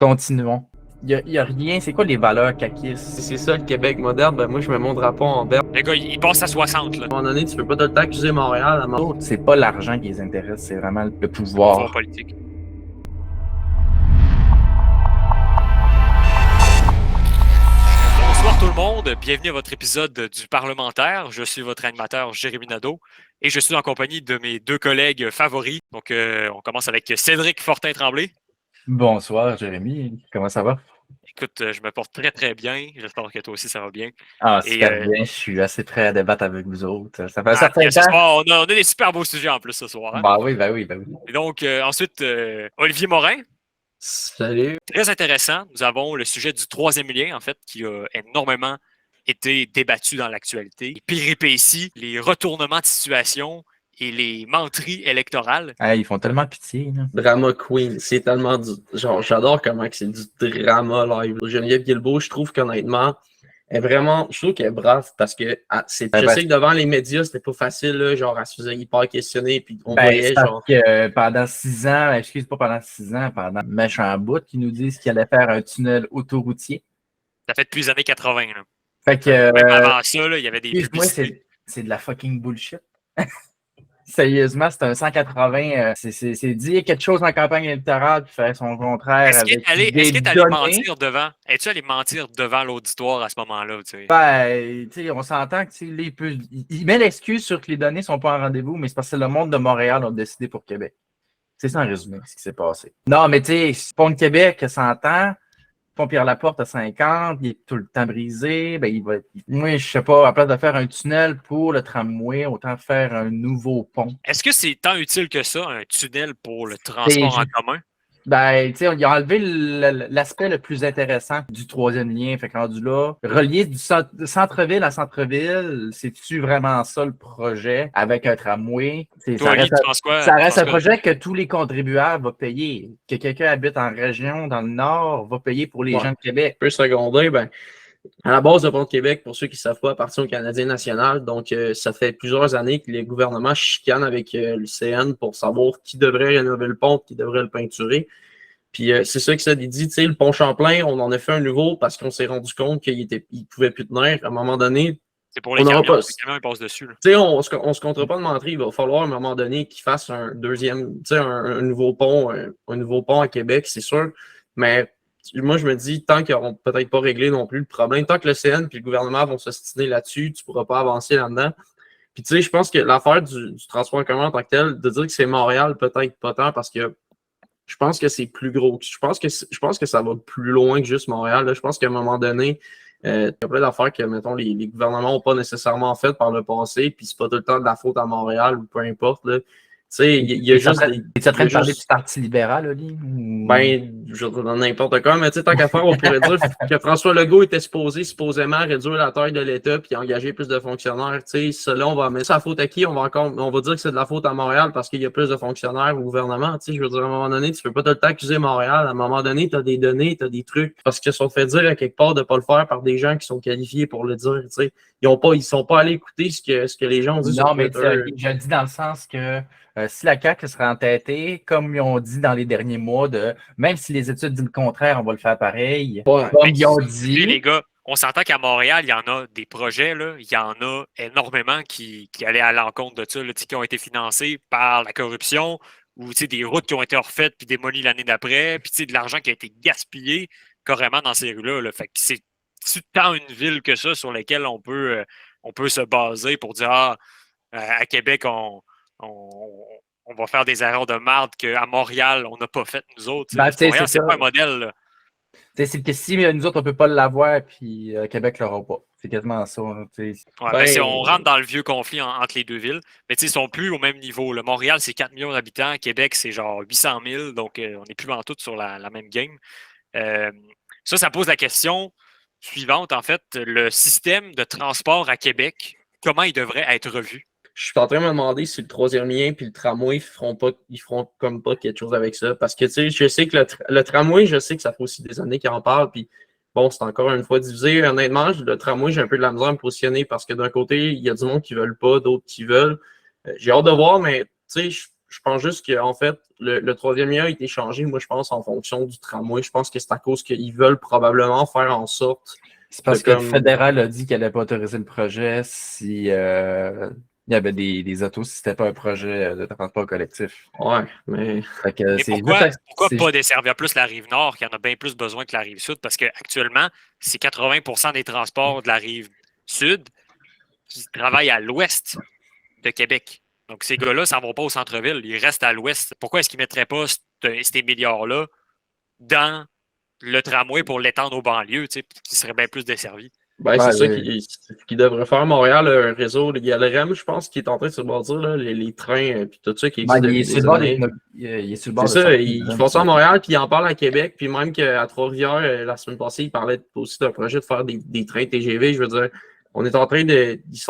Continuons. Il y a rien. C'est quoi les valeurs Si caquistes? c'est ça le Québec moderne, ben moi je mets mon drapeau en vert. Le gars, il passe à 60, là. À un moment donné, tu peux pas tout le temps accuser Montréal. C'est pas l'argent qui les intéresse, c'est vraiment le Pouvoir pouvoir. politique. Bonsoir tout le monde, bienvenue à votre épisode du Parlementaire. Je suis votre animateur Jérémy Nadeau et je suis en compagnie de mes deux collègues favoris. Donc, on commence avec Cédric Fortin-Tremblay. Bonsoir, Jérémy. Comment ça va? Écoute, je me porte très très bien. J'espère que toi aussi ça va bien. Ah, Et super bien. Je suis assez prêt à débattre avec vous autres. Ça fait un ce certain temps. soir, on a des super beaux sujets en plus ce soir. Hein? Bah oui, bah oui, bah oui. Et donc, ensuite, Olivier Morin. Salut. Très intéressant. Nous avons le sujet du troisième lien, en fait, qui a énormément été débattu dans l'actualité. Les péripéties, les retournements de situation et les menteries électorales. Hey, ils font tellement pitié, là. Drama Queen. C'est tellement du. Genre, j'adore comment que c'est du drama live. Geneviève Guilbeault, je trouve qu'honnêtement, elle est vraiment. Je trouve qu'elle est brave parce que je sais que devant les médias, c'était pas facile, là, genre, elle se faisait hyper questionner, puis on voyait, genre. Que, pendant 6 ans, excuse pas pendant 6 ans, pendant méchant bout, qui nous disent qu'il allait faire un tunnel autoroutier. Ça fait depuis les années 80. Là. Fait que. Même avant ça, là, il y avait des Excuse-moi, publicités. c'est de la fucking bullshit. Sérieusement, c'est un 180. C'est dire quelque chose en campagne électorale puis faire son contraire Est-ce qu'il avec est allé mentir devant? Es-tu allé mentir devant l'auditoire à ce moment-là? Tu sais? Ben, tu sais, on s'entend que il met l'excuse sur que les données ne sont pas en rendez-vous, mais c'est parce que le monde de Montréal a décidé pour Québec. C'est ça en résumé ce qui s'est passé. Non, mais tu sais, Pont de Québec, 100 ans. Pont Pierre-Laporte à 50, il est tout le temps brisé. Ben, moi, je sais pas, à place de faire un tunnel pour le tramway, autant faire un nouveau pont. Est-ce que c'est tant utile que ça, un tunnel pour le transport en commun? Ben, tu sais, il a enlevé l'aspect le plus intéressant du troisième lien. Fait que rendu là, relier du centre-ville à centre-ville, c'est-tu vraiment ça le projet avec un tramway? Toi, Ça reste un projet que tous les contribuables vont payer. Que quelqu'un habite en région, dans le Nord, va payer pour les gens de Québec. Un peu secondé, ben. À la base de Pont de Québec, pour ceux qui ne savent pas, appartient au Canadien national. Donc, ça fait plusieurs années que les gouvernements chicanent avec l'UCN pour savoir qui devrait rénover le pont, qui devrait le peinturer. Puis, c'est ça que ça dit. Tu sais, le pont Champlain, on en a fait un nouveau parce qu'on s'est rendu compte qu'il ne pouvait plus tenir. À un moment donné, c'est pour les camions, les camions passent dessus. Tu sais, on se comptera pas de mentir. Il va falloir à un moment donné qu'ils fassent un deuxième, tu sais, un nouveau pont, un nouveau pont à Québec, c'est sûr. Mais moi, je me dis, tant qu'ils n'auront peut-être pas réglé non plus le problème, tant que le CN et le gouvernement vont s'ostiner là-dessus, tu ne pourras pas avancer là-dedans. Puis, tu sais, je pense que l'affaire du transport en commun en tant que tel, de dire que c'est Montréal, peut-être pas tant, parce que je pense que c'est plus gros. Je pense que ça va plus loin que juste Montréal. Là. Je pense qu'à un moment donné, il y a plein d'affaires que, mettons, les gouvernements n'ont pas nécessairement faites par le passé, puis c'est pas tout le temps de la faute à Montréal ou peu importe. Là. Tu sais, il y a juste des. Es-tu en train de parler du Parti libéral, Oli? Ben, je veux dire n'importe quoi, mais tu sais, tant qu'à faire, on pourrait dire que François Legault était supposément réduire la taille de l'État puis engager plus de fonctionnaires. Tu sais, cela, on va mettre ça à faute à qui? On va dire que c'est de la faute à Montréal parce qu'il y a plus de fonctionnaires au gouvernement. Tu sais, je veux dire, à un moment donné, tu peux pas tout le temps accuser Montréal. À un moment donné, tu as des données, tu as des trucs parce qu'ils se sont fait dire à quelque part de pas le faire par des gens qui sont qualifiés pour le dire. Tu sais, ils sont pas allés écouter ce que les gens ont dit sur Twitter. Non, mais je dis dans le sens que si la CAQ serait entêtée, comme ils ont dit dans les derniers mois, même si les études disent le contraire, on va le faire pareil. Ouais. Comme ils ont dit. Les gars, on s'entend qu'à Montréal, il y en a des projets, là, il y en a énormément qui allaient à l'encontre de ça, là, qui ont été financés par la corruption ou des routes qui ont été refaites puis démolies l'année d'après, puis de l'argent qui a été gaspillé carrément dans ces rues-là. Là. Fait que c'est tant une ville que ça sur laquelle on peut se baser pour dire à Québec, on va faire des erreurs de marde qu'à Montréal, on n'a pas fait nous autres. Montréal, c'est pas un modèle. Là. C'est que si nous autres, on ne peut pas l'avoir, puis Québec ne l'aura pas. C'est quasiment ça. On rentre dans le vieux conflit entre les deux villes. Mais ils ne sont plus au même niveau. Là. Montréal, c'est 4 millions d'habitants. Québec, c'est genre 800 000. Donc, on n'est plus en tout sur la même game. Ça pose la question suivante, en fait. Le système de transport à Québec, comment il devrait être revu? Je suis en train de me demander si le troisième lien puis le tramway, ils feront comme pas quelque chose avec ça. Parce que, tu sais, je sais que le tramway, je sais que ça fait aussi des années qu'ils en parlent. Puis, bon, c'est encore une fois divisé. Honnêtement, le tramway, j'ai un peu de la misère à me positionner parce que d'un côté, il y a du monde qui ne veulent pas, d'autres qui veulent. J'ai hâte de voir, mais, tu sais, Je pense juste qu'en fait, le troisième lien a été changé, moi, je pense, en fonction du tramway. Je pense que c'est à cause qu'ils veulent probablement faire en sorte. C'est parce de que le comme- fédéral a dit qu'elle n'allait pas autoriser le projet si il y avait des autos, si c'était pas un projet de transport collectif. Ouais, mais. Fait que Mais c'est pourquoi juste- pas c'est- desservir plus la rive nord, qui en a bien plus besoin que la rive sud? Parce qu'actuellement, c'est 80% des transports de la rive sud qui travaillent à l'ouest de Québec. Donc, ces gars-là ne s'en vont pas au centre-ville, ils restent à l'ouest. Pourquoi est-ce qu'ils ne mettraient pas ces milliards-là dans le tramway pour l'étendre aux banlieues, qui seraient bien plus desservis? Ben, Ouais, c'est ça ouais. qui devrait faire Montréal, un réseau. Il y a le REM, je pense, qui est en train de se bâtir, là, les trains, puis tout ça qui Ben, existe il est depuis sur des le bord années. il est sur le C'est bord de ça, sortir. ils font ça à Montréal, puis ils en parlent à Québec, puis même qu'à Trois-Rivières, la semaine passée, ils parlaient aussi d'un projet de faire des trains TGV. Je veux dire, ils sont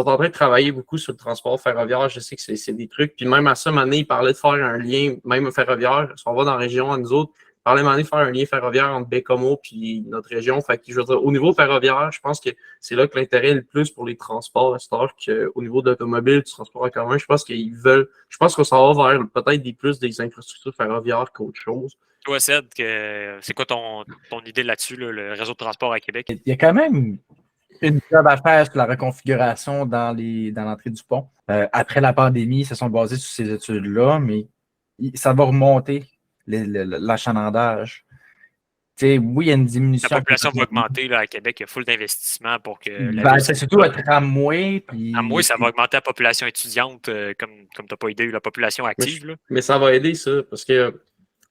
en train de travailler beaucoup sur le transport ferroviaire. Je sais que c'est des trucs. Puis même à ça, maintenant, ils parlaient de faire un lien, même ferroviaire. Si on va dans la région, à nous autres, ils parlaient maintenant de faire un lien ferroviaire entre Bécomo puis notre région. Fait que, je veux dire, au niveau ferroviaire, je pense que c'est là que l'intérêt est le plus pour les transports, à cette heure qu'au niveau de l'automobile, du transport en commun. Je pense qu'on s'en va vers peut-être plus des infrastructures ferroviaires qu'autre chose. Toi, Ced, c'est quoi ton idée là-dessus, le réseau de transport à Québec? Il y a quand même une job à faire sur la reconfiguration dans l'entrée du pont. Après la pandémie, ils se sont basés sur ces études-là, mais ça va remonter l'achalandage. Oui, il y a une La diminution. population va augmenter là, à Québec. Il y a full d'investissement pour que la Ben, ville c'est se surtout un développe. tramway. À moi, Puis, ça va augmenter la population étudiante, comme tu n'as pas idée, la population active. Là. Mais ça va aider, ça, parce que,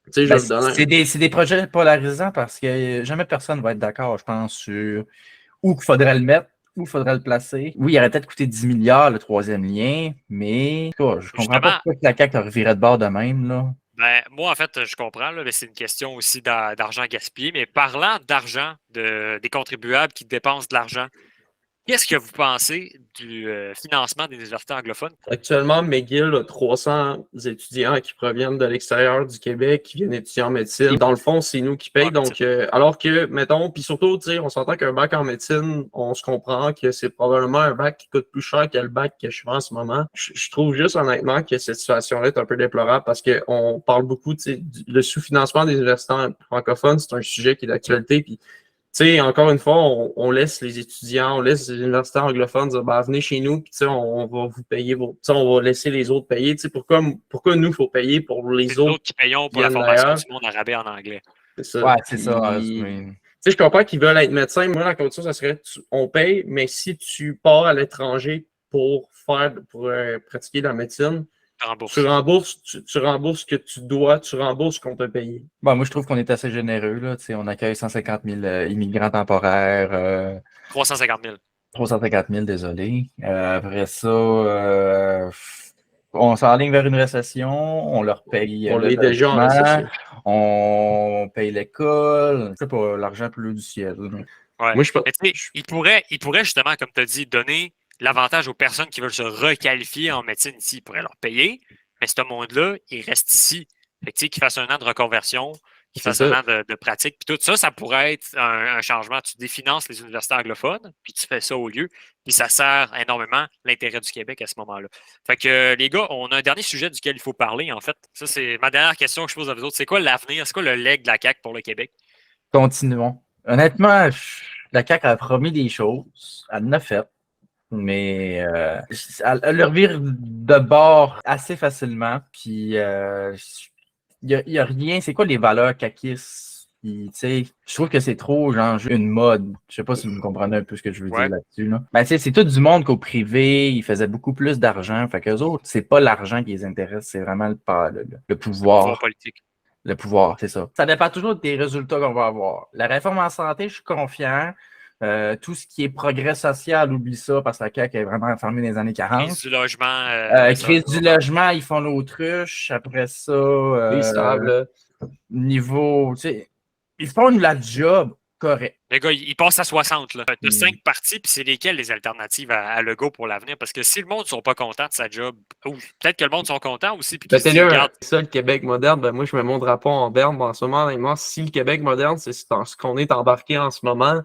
tu sais, je ben, vais vous donner. c'est des projets polarisants parce que jamais personne ne va être d'accord, je pense, sur où il faudrait le mettre, où il faudrait le placer. Oui, il aurait peut-être coûté 10 milliards le troisième lien, mais en tout cas, je comprends pas Justement, pourquoi la CAQ a reviré de bord de même. Là. ben, moi, en fait, je comprends, là, mais c'est une question aussi d'argent gaspillé. Mais parlant d'argent, des contribuables qui dépensent de l'argent, qu'est-ce que vous pensez du financement des universités anglophones? Actuellement, McGill a 300 étudiants qui proviennent de l'extérieur du Québec, qui viennent étudier en médecine. Et dans le fond, c'est nous qui payons. Donc, alors que, mettons, puis surtout, on s'entend qu'un bac en médecine, on se comprend que c'est probablement un bac qui coûte plus cher que le bac que je fais en ce moment. Je trouve juste honnêtement que cette situation-là est un peu déplorable parce qu'on parle beaucoup, le sous-financement des universités francophones, c'est un sujet qui est d'actualité. Puis, encore une fois, on laisse les étudiants, on laisse les universitaires anglophones dire venez chez nous, puis on va vous payer, on va laisser les autres payer. Pourquoi nous, il faut payer pour les C'est nous autres autres qui payons qui pour la viennent formation d'ailleurs? du monde arabe en anglais. C'est ça. Ouais, c'est ça. Je comprends qu'ils veulent être médecins. Moi, la condition, ça serait on paye, mais si tu pars à l'étranger pour pratiquer la médecine, tu rembourses ce que tu dois, tu rembourses ce qu'on t'a payé. Bon, moi, je trouve qu'on est assez généreux. Là. On accueille 150 000 immigrants temporaires. 350 000. 350 000, désolé. Après ça, on s'enligne vers une récession, on leur paye On le est déjà en logement, récession. on paye l'école. C'est pas l'argent pleut du ciel. Ouais. Moi, il pourrait justement, comme tu as dit, donner l'avantage aux personnes qui veulent se requalifier en médecine ici. Il pourrait leur payer, mais ce monde-là, il reste ici. Fait que, qu'ils fassent un an de reconversion, qu'ils fassent un an de pratique, puis tout ça, ça pourrait être un changement. Tu définances les universités anglophones, puis tu fais ça au lieu, puis ça sert énormément l'intérêt du Québec à ce moment-là. Fait que, les gars, on a un dernier sujet duquel il faut parler, en fait. Ça, c'est ma dernière question que je pose à vous autres. C'est quoi l'avenir? C'est quoi le leg de la CAQ pour le Québec? Continuons. Honnêtement, la CAQ a promis des choses, elle en a fait, mais elle le revire de bord assez facilement, puis il n'y a rien. C'est quoi les valeurs caquistes? Je trouve que c'est trop genre une mode. Je sais pas si vous me comprenez un peu ce que je veux dire là-dessus. Là. Ben, c'est tout du monde qu'au privé, ils faisaient beaucoup plus d'argent. Fait qu'eux autres, c'est pas l'argent qui les intéresse, c'est vraiment le pouvoir. Le pouvoir politique. Le pouvoir, c'est ça. Ça dépend toujours des résultats qu'on va avoir. La réforme en santé, je suis confiant. Tout ce qui est progrès social, oublie ça, parce que la CAQ est vraiment fermée dans les années 40. Crise du logement. Crise du logement, ils font l'autruche. Après ça, niveau, ils font la job correct. Les gars, ils passent à 60. Là. De 5 partis, puis c'est lesquelles les alternatives à Legault pour l'avenir? Parce que si le monde ne sont pas contents de sa job, ou peut-être que le monde sont contents aussi. Puis c'est ça le Québec moderne. Moi, je me mets mon drapeau en berne en ce moment. Si le Québec moderne, c'est dans ce qu'on est embarqué en ce moment,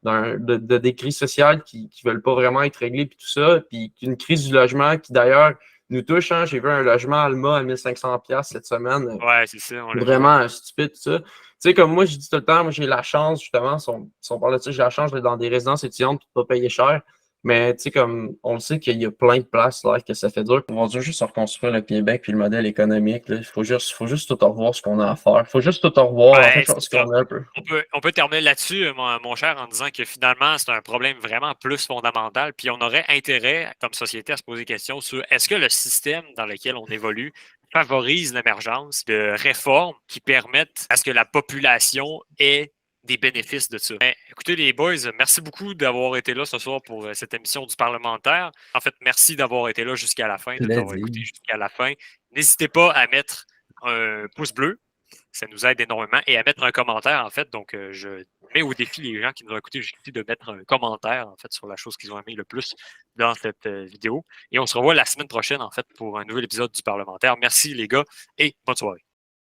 des crises sociales qui ne veulent pas vraiment être réglées, puis tout ça, puis une crise du logement qui, d'ailleurs, nous touche. Hein. J'ai vu un logement Alma à 1500$ cette semaine. Ouais, c'est ça. On l'a vu. Vraiment stupide, tout ça. Tu sais, comme moi, je dis tout le temps, moi, j'ai la chance, justement, si on parle de ça, j'ai la chance d'être dans des résidences étudiantes pour ne pas payer cher. Mais, tu sais, comme, on le sait qu'il y a plein de places, là, que ça fait dur. On va dire juste reconstruire le Québec puis le modèle économique, là. Il faut juste tout revoir ce qu'on a à faire. Il faut juste tout revoir, en Ouais, fait, c'est ce ça. qu'on a un peu. On peut terminer là-dessus, mon cher, en disant que finalement, c'est un problème vraiment plus fondamental. Puis on aurait intérêt, comme société, à se poser des questions sur est-ce que le système dans lequel on évolue favorise l'émergence de réformes qui permettent à ce que la population ait des bénéfices de ça. Ben, écoutez, les boys, merci beaucoup d'avoir été là ce soir pour cette émission du parlementaire. En fait, merci d'avoir été là jusqu'à la fin, de t'avoir Plaisir. écouté jusqu'à la fin. N'hésitez pas à mettre un pouce bleu. Ça nous aide énormément. Et à mettre un commentaire, en fait. Donc, je mets au défi les gens qui nous ont écoutés jusqu'ici de mettre un commentaire, en fait, sur la chose qu'ils ont aimé le plus dans cette vidéo. Et on se revoit la semaine prochaine, en fait, pour un nouvel épisode du parlementaire. Merci, les gars, et bonne soirée.